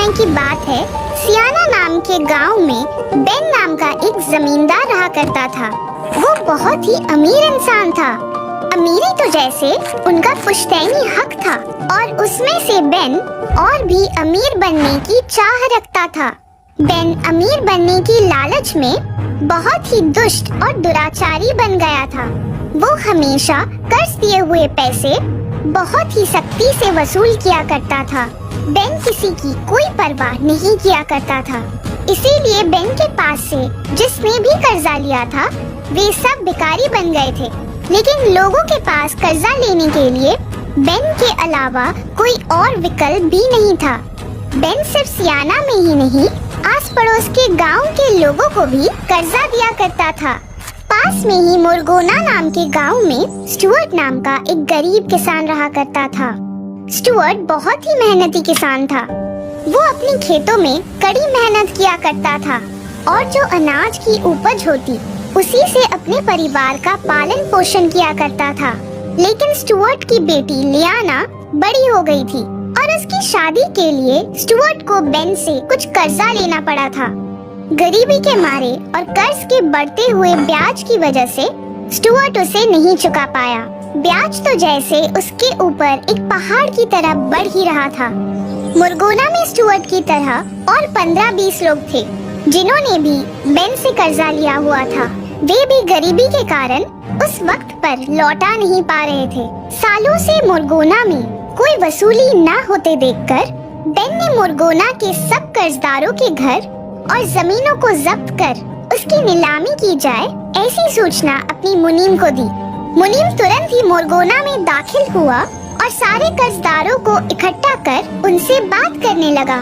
समय की बात है। सियाना नाम के गांव में बेन नाम का एक जमींदार रहा करता था। वो बहुत ही अमीर इंसान था। अमीरी तो जैसे उनका पुश्तैनी हक था और उसमें से बेन और भी अमीर बनने की चाह रखता था। बेन अमीर बनने की लालच में बहुत ही दुष्ट और दुराचारी बन गया था। वो हमेशा कर्ज दिए हुए पैसे बहुत ही सख्ती से वसूल किया करता था। बेन किसी की कोई परवाह नहीं किया करता था। इसीलिए बेन के पास से जिसने भी कर्जा लिया था वे सब भिखारी बन गए थे। लेकिन लोगों के पास कर्जा लेने के लिए बेन के अलावा कोई और विकल्प भी नहीं था। बेन सिर्फ सियाना में ही नहीं, आस पड़ोस के गांव के लोगों को भी कर्जा दिया करता था। पास में ही मोरगोना नाम के गांव में स्टुअर्ट नाम का एक गरीब किसान रहा करता था। स्टुअर्ट बहुत ही मेहनती किसान था। वो अपने खेतों में कड़ी मेहनत किया करता था और जो अनाज की उपज होती उसी से अपने परिवार का पालन पोषण किया करता था। लेकिन स्टुअर्ट की बेटी लियाना बड़ी हो गई थी और उसकी शादी के लिए स्टुअर्ट को बेन से कुछ कर्जा लेना पड़ा था। गरीबी के मारे और कर्ज के बढ़ते हुए ब्याज की वजह से स्टुअर्ट उसे नहीं चुका पाया। ब्याज तो जैसे उसके ऊपर एक पहाड़ की तरह बढ़ ही रहा था। मोरगोना में स्टुअर्ट की तरह और 15-20 लोग थे जिन्होंने भी बेन से कर्जा लिया हुआ था। वे भी गरीबी के कारण उस वक्त पर लौटा नहीं पा रहे थे। सालों से मोरगोना में कोई वसूली न होते देखकर बेन ने मोरगोना के सब कर्जदारों के घर और जमीनों को जब्त कर उसकी नीलामी की जाए ऐसी सूचना अपनी मुनीम को दी। मुनीम तुरंत ही मोरगोना में दाखिल हुआ और सारे कर्जदारों को इकट्ठा कर उनसे बात करने लगा।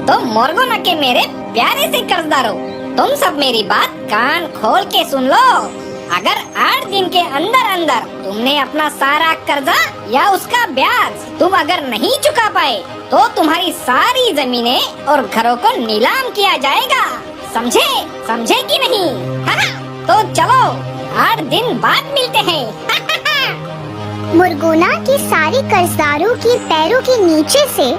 तो मोरगोना के मेरे प्यारे से कर्जदारों, तुम सब मेरी बात कान खोल के सुन लो। अगर 8 दिन के अंदर अंदर तुमने अपना सारा कर्जा या उसका ब्याज तुम अगर नहीं चुका पाए तो तुम्हारी सारी जमीनें और घरों को नीलाम किया जाएगा। समझे? समझे कि नहीं? तो चलो 8 दिन बाद मिलते हैं। मोरगोना के सारे कर्जदारों के पैरों के नीचे से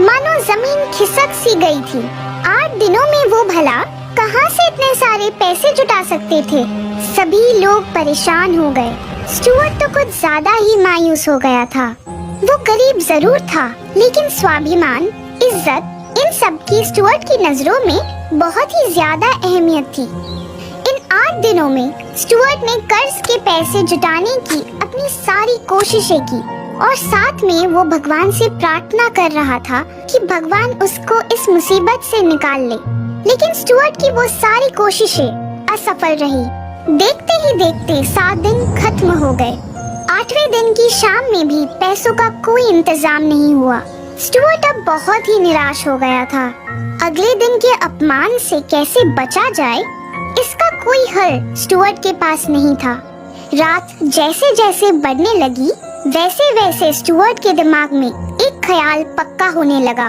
मानो जमीन खिसक सी गई थी। 8 दिनों में वो भला कहां से इतने सारे पैसे जुटा सकते थे? सभी लोग परेशान हो गए। स्टुअर्ट तो कुछ ज्यादा ही मायूस हो गया था। वो गरीब जरूर था लेकिन स्वाभिमान, इज्जत इन सब की स्टुअर्ट की नजरों में बहुत ही ज्यादा अहमियत थी। इन 8 दिनों में स्टुअर्ट ने कर्ज के पैसे जुटाने की अपनी सारी कोशिशें की और साथ में वो भगवान से प्रार्थना कर रहा था कि भगवान उसको इस मुसीबत से निकाल ले। लेकिन स्टुअर्ट की वो सारी कोशिशें असफल रही। देखते ही देखते 7 दिन खत्म हो गए। 8वें दिन की शाम में भी पैसों का कोई इंतजाम नहीं हुआ। स्टुअर्ट अब बहुत ही निराश हो गया था। अगले दिन के अपमान से कैसे बचा जाए इसका कोई हल स्टुअर्ट के पास नहीं था। रात जैसे जैसे बढ़ने लगी वैसे वैसे स्टुअर्ट के दिमाग में एक ख्याल पक्का होने लगा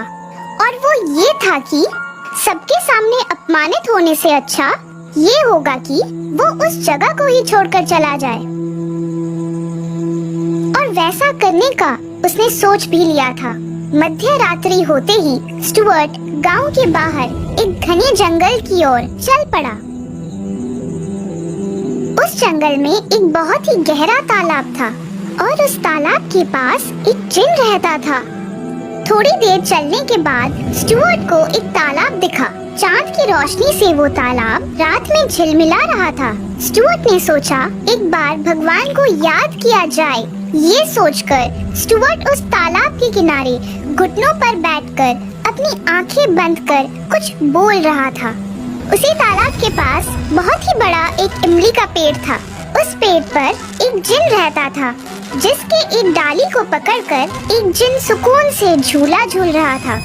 और वो ये था कि सबके सामने अपमानित होने से अच्छा ये होगा कि वो उस जगह को ही छोड़कर चला जाए। और वैसा करने का उसने सोच भी लिया था। मध्य रात्रि होते ही स्टुअर्ट गांव के बाहर एक घने जंगल की ओर चल पड़ा। उस जंगल में एक बहुत ही गहरा तालाब था और उस तालाब के पास एक जिन रहता था। थोड़ी देर चलने के बाद स्टुअर्ट को एक तालाब दिखा। चांद की रोशनी से वो तालाब रात में झिलमिला रहा था। स्टुअर्ट ने सोचा एक बार भगवान को याद किया जाए। ये सोचकर स्टुअर्ट उस तालाब के किनारे घुटनों पर बैठकर अपनी आंखें बंद कर कुछ बोल रहा था। उसी तालाब के पास बहुत ही बड़ा एक इमली का पेड़ था। उस पेड़ पर एक जिन रहता था जिसके एक डाली को पकड़कर एक जिन सुकून से झूला झूल रहा था।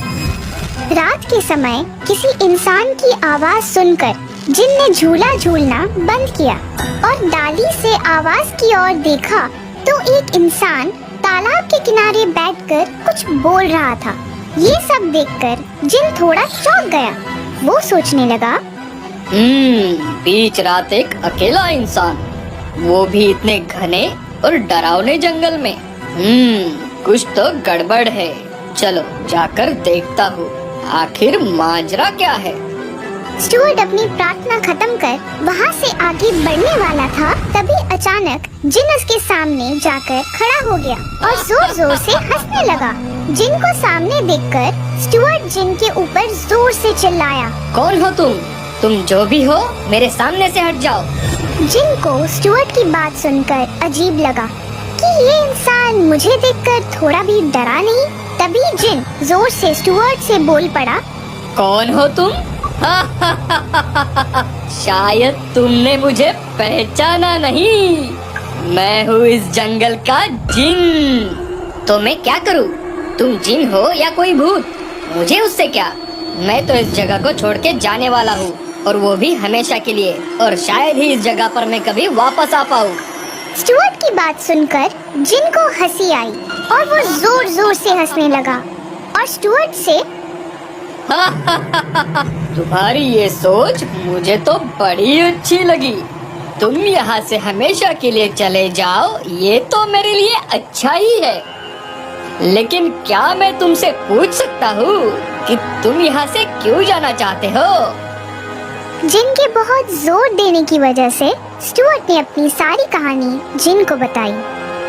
रात के समय किसी इंसान की आवाज सुनकर जिन ने झूला झूलना बंद किया और डाली से आवाज की ओर देखा तो एक इंसान तालाब के किनारे बैठकर कुछ बोल रहा था। ये सब देखकर जिन थोड़ा चौंक गया। वो सोचने लगा, बीच रात एक अकेला इंसान, वो भी इतने घने और डरावने जंगल में। कुछ तो गड़बड़ है। चलो जाकर देखता हूँ आखिर माजरा क्या है। स्टुअर्ट अपनी प्रार्थना खत्म कर वहाँ से आगे बढ़ने वाला था, तभी अचानक जिन उसके सामने जाकर खड़ा हो गया और जोर जोर से हंसने लगा। जिन को सामने देखकर स्टुअर्ट जिन के ऊपर जोर से चिल्लाया, कौन हो तुम? तुम जो भी हो मेरे सामने से हट जाओ। जिन को स्टुअर्ट की बात सुनकर अजीब लगा कि ये इंसान मुझे देखकर थोड़ा भी डरा नहीं। तभी जिन जोर से स्टुअर्ट से बोल पड़ा, कौन हो तुम? शायद तुमने मुझे पहचाना नहीं। मैं हूँ इस जंगल का जिन। तो मैं क्या करूँ? तुम जिन हो या कोई भूत, मुझे उससे क्या। मैं तो इस जगह को छोड़ के जाने वाला हूँ, और वो भी हमेशा के लिए, और शायद ही इस जगह पर मैं कभी वापस आ पाऊँ। स्टुअर्ट की बात सुनकर जिन को हंसी आई और वो जोर जोर से हंसने लगा और स्टुअर्ट से, तुम्हारी ये सोच मुझे तो बड़ी अच्छी लगी। तुम यहाँ से हमेशा के लिए चले जाओ, ये तो मेरे लिए अच्छा ही है। लेकिन क्या मैं तुमसे पूछ सकता हूँ कि तुम यहाँ से क्यों जाना चाहते हो? जिन के बहुत जोर देने की वजह से स्टुअर्ट ने अपनी सारी कहानी जिन को बताई।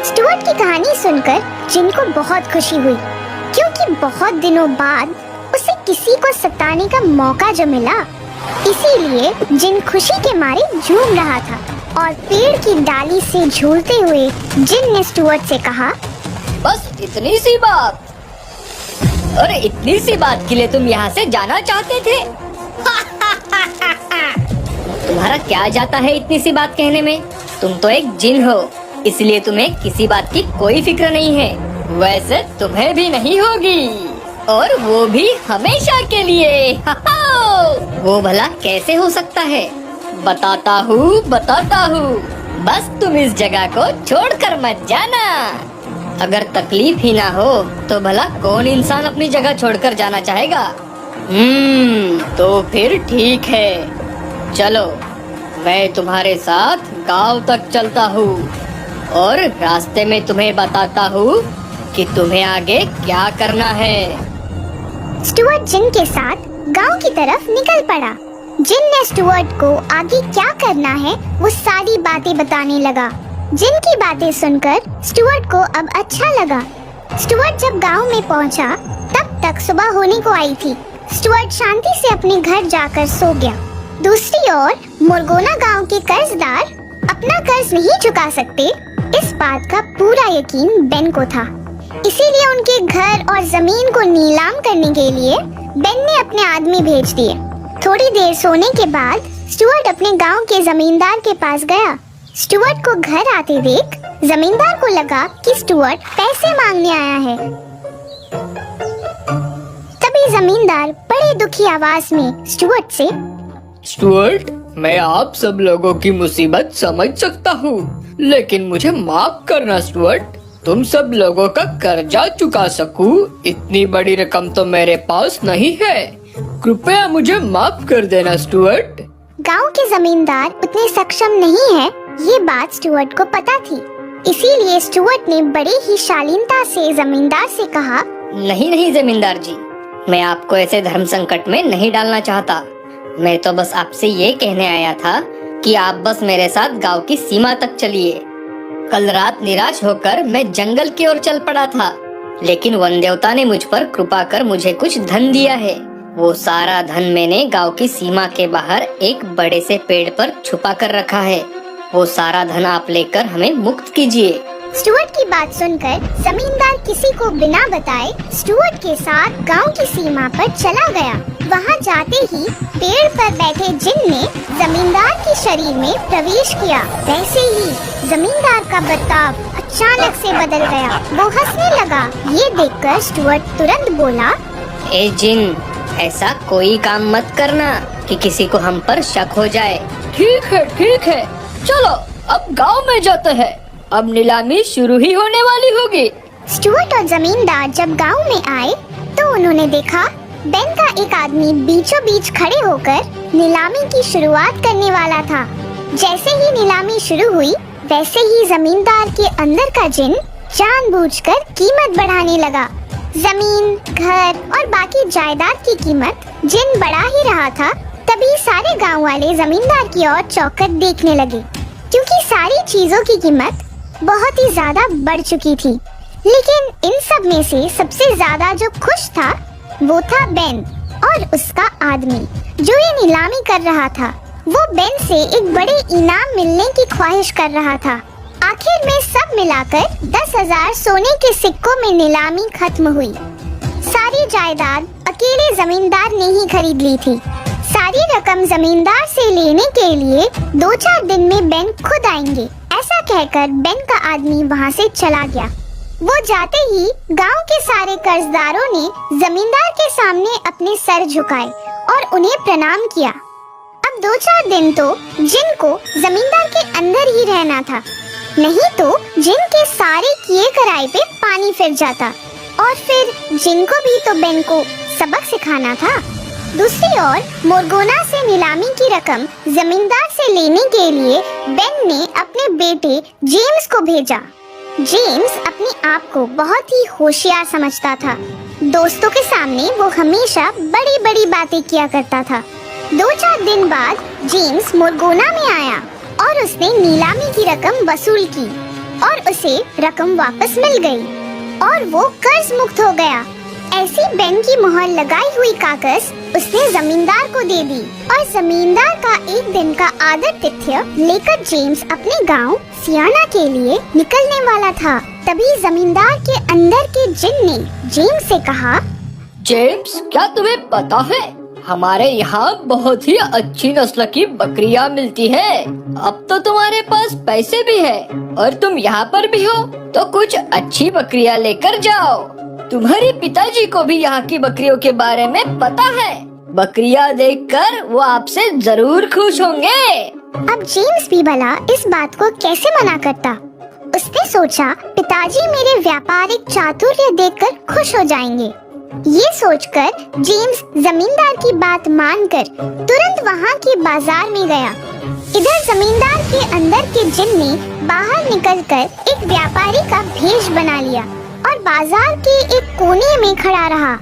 स्टुअर्ट की कहानी सुनकर जिन को बहुत खुशी हुई, क्योंकि बहुत दिनों बाद उसे किसी को सताने का मौका जो मिला। इसीलिए जिन खुशी के मारे झूम रहा था और पेड़ की डाली से झूलते हुए जिन ने स्टुअर्ट से कहा, बस इतनी सी बात? और इतनी सी बात के लिए तुम यहाँ से जाना चाहते थे? तुम्हारा क्या जाता है इतनी सी बात कहने में? तुम तो एक जिन हो, इसलिए तुम्हें किसी बात की कोई फिक्र नहीं है। वैसे तुम्हें भी नहीं होगी, और वो भी हमेशा के लिए। वो भला कैसे हो सकता है? बताता हूँ। बस तुम इस जगह को छोड़कर मत जाना। अगर तकलीफ ही ना हो तो भला कौन इंसान अपनी जगह छोड़कर जाना चाहेगा? तो फिर ठीक है, चलो मैं तुम्हारे साथ गांव तक चलता हूँ और रास्ते में तुम्हें बताता हूँ कि तुम्हें आगे क्या करना है। स्टुअर्ट जिन के साथ गांव की तरफ निकल पड़ा। जिन ने स्टुअर्ट को आगे क्या करना है वो सारी बातें बताने लगा। जिन की बातें सुनकर स्टुअर्ट को अब अच्छा लगा। स्टुअर्ट जब गांव में पहुंचा तब तक सुबह होने को आई थी। स्टुअर्ट शांति से अपने घर जाकर सो गया। दूसरी ओर मोरगोना गांव के कर्जदार अपना कर्ज नहीं चुका सकते, इस बात का पूरा यकीन बेन को था। इसीलिए उनके घर और जमीन को नीलाम करने के लिए बेन ने अपने आदमी भेज दिए। थोड़ी देर सोने के बाद स्टुअर्ट अपने गांव के जमींदार के पास गया। स्टुअर्ट को घर आते देख जमींदार को लगा कि स्टुअर्ट पैसे मांगने आया है। तभी जमींदार बड़े दुखी आवाज में स्टुअर्ट से, स्टुअर्ट, मैं आप सब लोगों की मुसीबत समझ सकता हूँ, लेकिन मुझे माफ करना स्टुअर्ट। तुम सब लोगों का कर्जा चुका सकूं, इतनी बड़ी रकम तो मेरे पास नहीं है। कृपया मुझे माफ कर देना स्टुअर्ट। गांव के जमींदार उतने सक्षम नहीं है, ये बात स्टुअर्ट को पता थी। इसीलिए स्टुअर्ट ने बड़े ही शालीनता से जमींदार से कहा, नहीं जमींदार जी, मैं आपको ऐसे धर्म संकट में नहीं डालना चाहता। मैं तो बस आपसे ये कहने आया था कि आप बस मेरे साथ गांव की सीमा तक चलिए। कल रात निराश होकर मैं जंगल की ओर चल पड़ा था, लेकिन वन देवता ने मुझ पर कृपा कर मुझे कुछ धन दिया है। वो सारा धन मैंने गांव की सीमा के बाहर एक बड़े से पेड़ पर छुपा कर रखा है। वो सारा धन आप लेकर हमें मुक्त कीजिए। स्टुअर्ट की बात सुनकर जमींदार किसी को बिना बताए स्टुअर्ट के साथ गांव की सीमा पर चला गया। वहां जाते ही पेड़ पर बैठे जिन ने जमींदार के शरीर में प्रवेश किया। वैसे ही जमींदार का बर्ताव अचानक से बदल गया। वो हंसने लगा। ये देखकर स्टुअर्ट तुरंत बोला, ए जिन, ऐसा कोई काम मत करना कि किसी को हम पर शक हो जाए। ठीक है, चलो अब गांव में जाते हैं। अब नीलामी शुरू ही होने वाली होगी। स्टुअर्ट और जमींदार जब गांव में आए तो उन्होंने देखा बेन का एक आदमी बीचों बीच खड़े होकर नीलामी की शुरुआत करने वाला था। जैसे ही नीलामी शुरू हुई वैसे ही जमींदार के अंदर का जिन जानबूझकर कीमत बढ़ाने लगा। जमीन, घर और बाकी जायदाद की कीमत जिन बढ़ा ही रहा था, तभी सारे गांव वाले जमींदार की ओर चौंककर देखने लगे, क्योंकि सारी चीजों की कीमत बहुत ही ज्यादा बढ़ चुकी थी। लेकिन इन सब में से सबसे ज्यादा जो खुश था वो था बेन और उसका आदमी जो ये नीलामी कर रहा था। वो बेन से एक बड़े इनाम मिलने की ख्वाहिश कर रहा था। आखिर में सब मिलाकर 10,000 सोने के सिक्कों में नीलामी खत्म हुई। सारी जायदाद अकेले जमींदार ने ही खरीद ली थी। सारी रकम जमींदार से लेने के लिए 2-4 दिन में बेन खुद आएंगे। ऐसा कहकर बेन का आदमी वहाँ से चला गया। वो जाते ही गांव के सारे कर्जदारों ने जमींदार के सामने अपने सर झुकाए और उन्हें प्रणाम किया। अब 2-4 दिन तो जिनको जमींदार के अंदर ही रहना था, नहीं तो जिन के सारे किए कराए पे पानी फिर जाता, और फिर जिनको भी तो बेन को सबक सिखाना था। दूसरी ओर मोरगोना से नीलामी की रकम जमींदार से लेने के लिए बेन ने अपने बेटे जेम्स को भेजा। जेम्स अपने आप को बहुत ही होशियार समझता था। दोस्तों के सामने वो हमेशा बड़ी बड़ी बातें किया करता था। 2-4 दिन बाद जेम्स मोरगोना में आया और उसने नीलामी की रकम वसूल की और उसे रकम वापस मिल गई और वो कर्ज मुक्त हो गया। ऐसी बेन की मुहर लगाई हुई कागज उसने जमींदार को दे दी और जमींदार का एक दिन का आतिथ्य लेकर जेम्स अपने गांव सियाना के लिए निकलने वाला था। तभी जमींदार के अंदर के जिन ने जेम्स से कहा, जेम्स, क्या तुम्हें पता है हमारे यहाँ बहुत ही अच्छी नस्ल की बकरियाँ मिलती है। अब तो तुम्हारे पास पैसे भी है और तुम यहाँ पर भी हो, तो कुछ अच्छी बकरियाँ लेकर जाओ। तुम्हारे पिताजी को भी यहाँ की बकरियों के बारे में पता है। बकरियाँ देखकर वो आपसे जरूर खुश होंगे। अब जेम्स भी भला इस बात को कैसे मना करता। उसने सोचा, पिताजी मेरे व्यापारिक चातुर्य देखकर खुश हो जाएंगे। ये सोचकर जेम्स जमींदार की बात मानकर तुरंत वहाँ के बाजार में गया। इधर जमींदार के अंदर के जिन ने बाहर निकलकर एक व्यापारी का भेष बना लिया और बाजार के एक कोने में खड़ा रहा।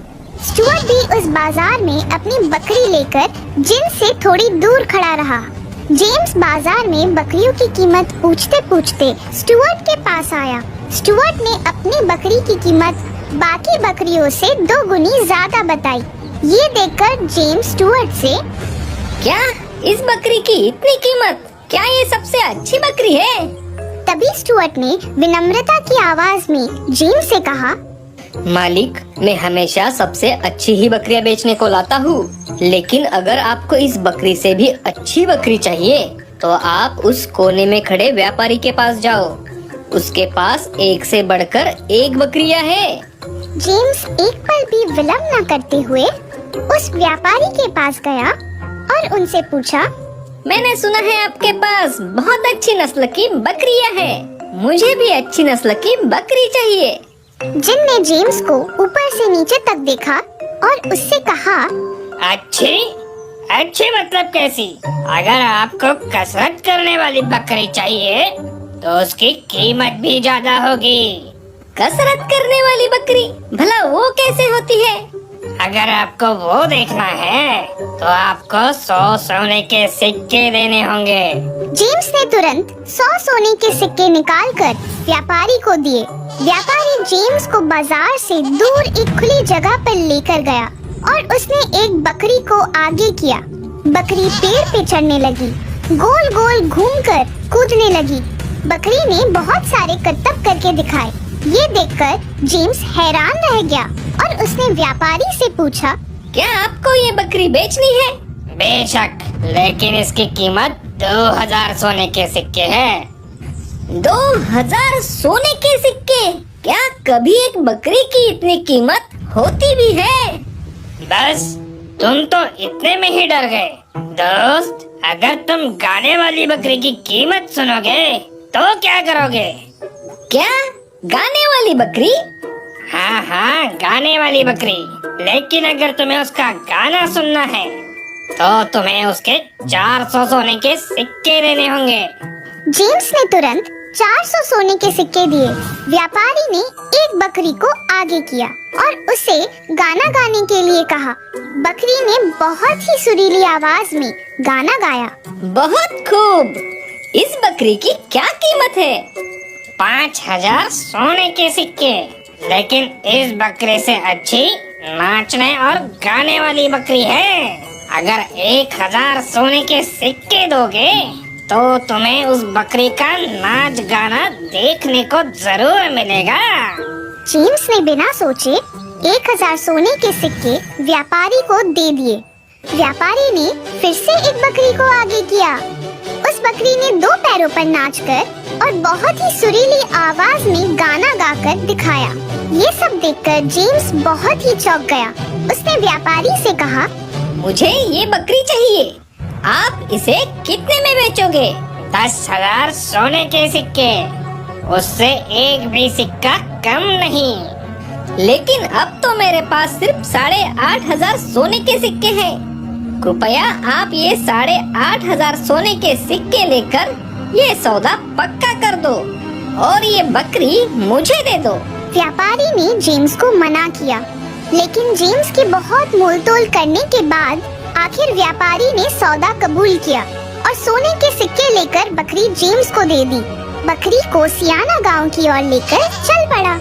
स्टुअर्ट भी उस बाजार में अपनी बकरी लेकर जिन से थोड़ी दूर खड़ा रहा। जेम्स बाजार में बकरियों की कीमत पूछते पूछते स्टुअर्ट के पास आया। स्टुअर्ट ने अपनी बकरी की कीमत बाकी बकरियों से 2 गुनी ज्यादा बताई। ये देखकर जेम्स स्टुअर्ट से, क्या इस बकरी की इतनी कीमत? क्या ये सबसे अच्छी बकरी है? तभी स्टुअर्ट ने विनम्रता की आवाज में जेम्स से कहा, मालिक, मैं हमेशा सबसे अच्छी ही बकरियाँ बेचने को लाता हूँ, लेकिन अगर आपको इस बकरी से भी अच्छी बकरी चाहिए तो आप उस कोने में खड़े व्यापारी के पास जाओ। उसके पास एक से बढ़कर एक बकरियाँ है। जेम्स एक पल भी विलंब न करते हुए उस व्यापारी के पास गया और उनसे पूछा, मैंने सुना है आपके पास बहुत अच्छी नस्ल की बकरियां हैं। मुझे भी अच्छी नस्ल की बकरी चाहिए। जिन ने जेम्स को ऊपर से नीचे तक देखा और उससे कहा, अच्छी? अच्छी मतलब कैसी? अगर आपको कसरत करने वाली बकरी चाहिए तो उसकी कीमत भी ज्यादा होगी। कसरत करने वाली बकरी? भला वो कैसे होती है? अगर आपको वो देखना है तो आपको 100 सोने के सिक्के देने होंगे। जेम्स ने तुरंत 100 सोने के सिक्के निकालकर व्यापारी को दिए। व्यापारी जेम्स को बाजार से दूर एक खुली जगह पर लेकर गया और उसने एक बकरी को आगे किया। बकरी पेड़ पे चढ़ने लगी, गोल गोल घूमकर कूदने लगी। बकरी ने बहुत सारे करतब करके दिखाए। ये देखकर जेम्स हैरान रह गया और उसने व्यापारी से पूछा, क्या आपको ये बकरी बेचनी है? बेशक, लेकिन इसकी कीमत 2000 सोने के सिक्के हैं। 2000 सोने के सिक्के? क्या कभी एक बकरी की इतनी कीमत होती भी है? बस तुम तो इतने में ही डर गए। दोस्त, अगर तुम गाने वाली बकरी की कीमत सुनोगे तो क्या करोगे? क्या गाने वाली बकरी? हाँ, गाने वाली बकरी। लेकिन अगर तुम्हें उसका गाना सुनना है तो तुम्हें उसके 400 सोने के सिक्के देने होंगे। जेम्स ने तुरंत 400 सोने के सिक्के दिए। व्यापारी ने एक बकरी को आगे किया और उसे गाना गाने के लिए कहा। बकरी ने बहुत ही सुरीली आवाज में गाना गाया। बहुत खूब। इस बकरी की क्या कीमत है? 5000 सोने के सिक्के। लेकिन इस बकरी से अच्छी नाचने और गाने वाली बकरी है। अगर 1000 सोने के सिक्के दोगे तो तुम्हें उस बकरी का नाच गाना देखने को जरूर मिलेगा। जेम्स ने बिना सोचे 1000 सोने के सिक्के व्यापारी को दे दिए। व्यापारी ने फिर से एक बकरी को आगे किया। उस बकरी ने 2 पैरों पर नाचकर और बहुत ही सुरीली आवाज में गाना गाकर दिखाया। ये सब देखकर जेम्स बहुत ही चौंक गया। उसने व्यापारी से कहा, मुझे ये बकरी चाहिए। आप इसे कितने में बेचोगे? 10,000 सोने के सिक्के। उससे एक भी सिक्का कम नहीं। लेकिन अब तो मेरे पास सिर्फ 8,500 सोने के सिक्के हैं। कृपया आप ये 8,500 सोने के सिक्के लेकर ये सौदा पक्का कर दो और ये बकरी मुझे दे दो। व्यापारी ने जेम्स को मना किया, लेकिन जेम्स की बहुत मोलतोल करने के बाद आखिर व्यापारी ने सौदा कबूल किया और सोने के सिक्के लेकर बकरी जेम्स को दे दी। बकरी को सियाना गांव की ओर लेकर चल पड़ा।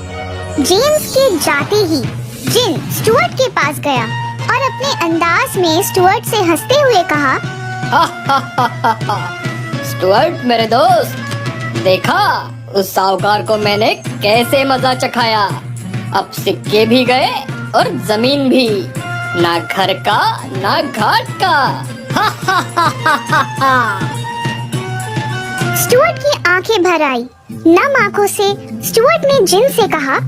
जेम्स के जाते ही जिन स्टुअर्ट के पास गया और अपने अंदाज में स्टुअर्ट से हंसते हुए कहा, स्टुअर्ट मेरे दोस्त, देखा उस साहूकार को मैंने कैसे मजा चखाया। अब सिक्के भी गए और जमीन भी, ना घर का ना घाट का। स्टुअर्ट की आंखें भर आई। नम आंखों से स्टुअर्ट ने जिन से कहा,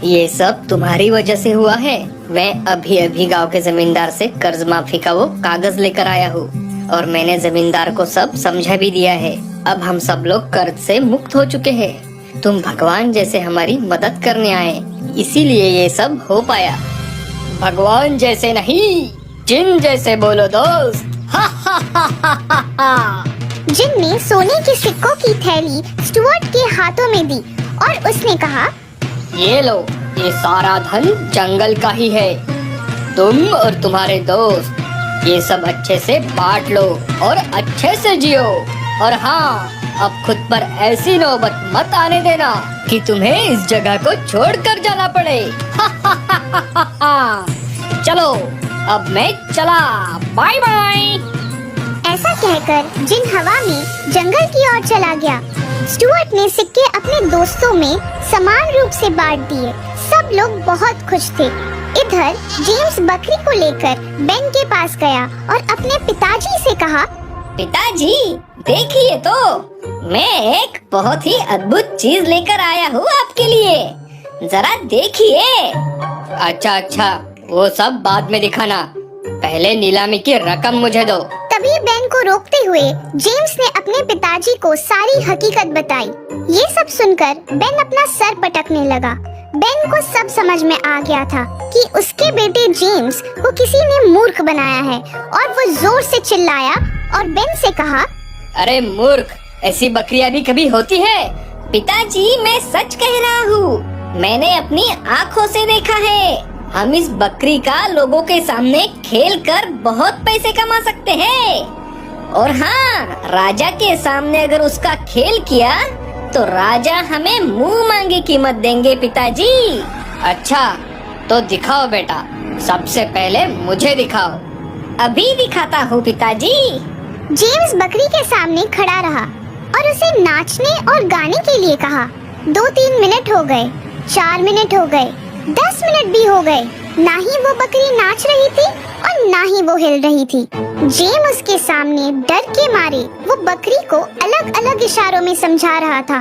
ये सब तुम्हारी वजह से हुआ है। मैं अभी अभी गांव के जमींदार से कर्ज माफी का वो कागज लेकर आया हूँ और मैंने जमींदार को सब समझा भी दिया है। अब हम सब लोग कर्ज से मुक्त हो चुके हैं। तुम भगवान जैसे हमारी मदद करने आए, इसीलिए ये सब हो पाया। भगवान जैसे नहीं, जिन जैसे बोलो दोस्त। जिन ने सोने के सिक्कों की थैली स्टुअर्ट के हाथों में दी और उसने कहा, ये लो, ये सारा धन जंगल का ही है। तुम और तुम्हारे दोस्त ये सब अच्छे से बांट लो और अच्छे से जियो। और हाँ, अब खुद पर ऐसी नौबत मत आने देना कि तुम्हें इस जगह को छोड़कर जाना पड़े। चलो, अब मैं चला, बाय बाय। ऐसा कहकर जिन हवा में जंगल की ओर चला गया। स्टुअर्ट ने सिक्के अपने दोस्तों में समान रूप से बांट दिए। सब लोग बहुत खुश थे। इधर जेम्स बकरी को लेकर बेन के पास गया और अपने पिताजी से कहा, पिताजी, देखिए तो, मैं एक बहुत ही अद्भुत चीज लेकर आया हूँ आपके लिए। जरा देखिए। अच्छा, वो सब बाद में दिखाना, पहले नीलामी की रकम मुझे दो। तभी बेन को रोकते हुए जेम्स ने अपने पिताजी को सारी हकीकत बताई। ये सब सुनकर बेन अपना सर पटकने लगा। बेन को सब समझ में आ गया था कि उसके बेटे जेम्स को किसी ने मूर्ख बनाया है और वो जोर से चिल्लाया और बेन से कहा, अरे मूर्ख, ऐसी बकरियां भी कभी होती है? पिताजी, मैं सच कह रहा हूँ। मैंने अपनी आँखों से देखा है। हम इस बकरी का लोगों के सामने खेल कर बहुत पैसे कमा सकते हैं। और हाँ, राजा के सामने अगर उसका खेल किया तो राजा हमें मुंह मांगी कीमत देंगे पिताजी। अच्छा, तो दिखाओ बेटा, सबसे पहले मुझे दिखाओ। अभी दिखाता हूँ पिताजी। जेम्स बकरी के सामने खड़ा रहा और उसे नाचने और गाने के लिए कहा। 2-3 मिनट हो गए, 4 मिनट हो गए, 10 मिनट भी हो गए। ना ही वो बकरी नाच रही थी और ना ही वो हिल रही थी। जेम उसके सामने डर के मारे वो बकरी को अलग अलग इशारों में समझा रहा था।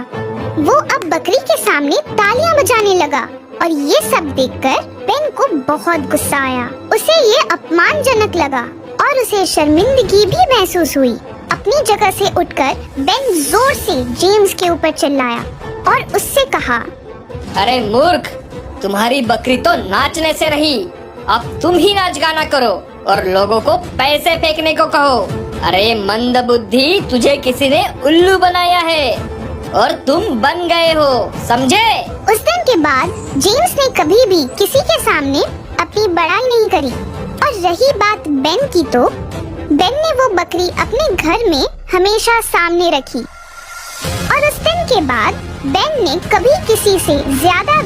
वो अब बकरी के सामने तालियां बजाने लगा और ये सब देखकर बेन को बहुत गुस्सा आया। उसे ये अपमानजनक लगा और उसे शर्मिंदगी भी महसूस हुई। अपनी जगह से उठकर बेन जोर से जेम्स के ऊपर चिल्लाया और उससे कहा, अरे मूर्ख, तुम्हारी बकरी तो नाचने से रही, अब तुम ही नाच गाना करो और लोगों को पैसे फेंकने को कहो। अरे मंद बुद्धि, तुझे किसी ने उल्लू बनाया है। और तुम बन गए हो, समझे? उस दिन के बाद जेम्स ने कभी भी किसी के सामने अपनी बड़ाई नहीं करी। और रही बात बेन की, तो बेन ने वो बकरी अपने घर में हमेशा सामने रखी। और उस दिन के बाद बेन ने कभी किसी से ज्यादा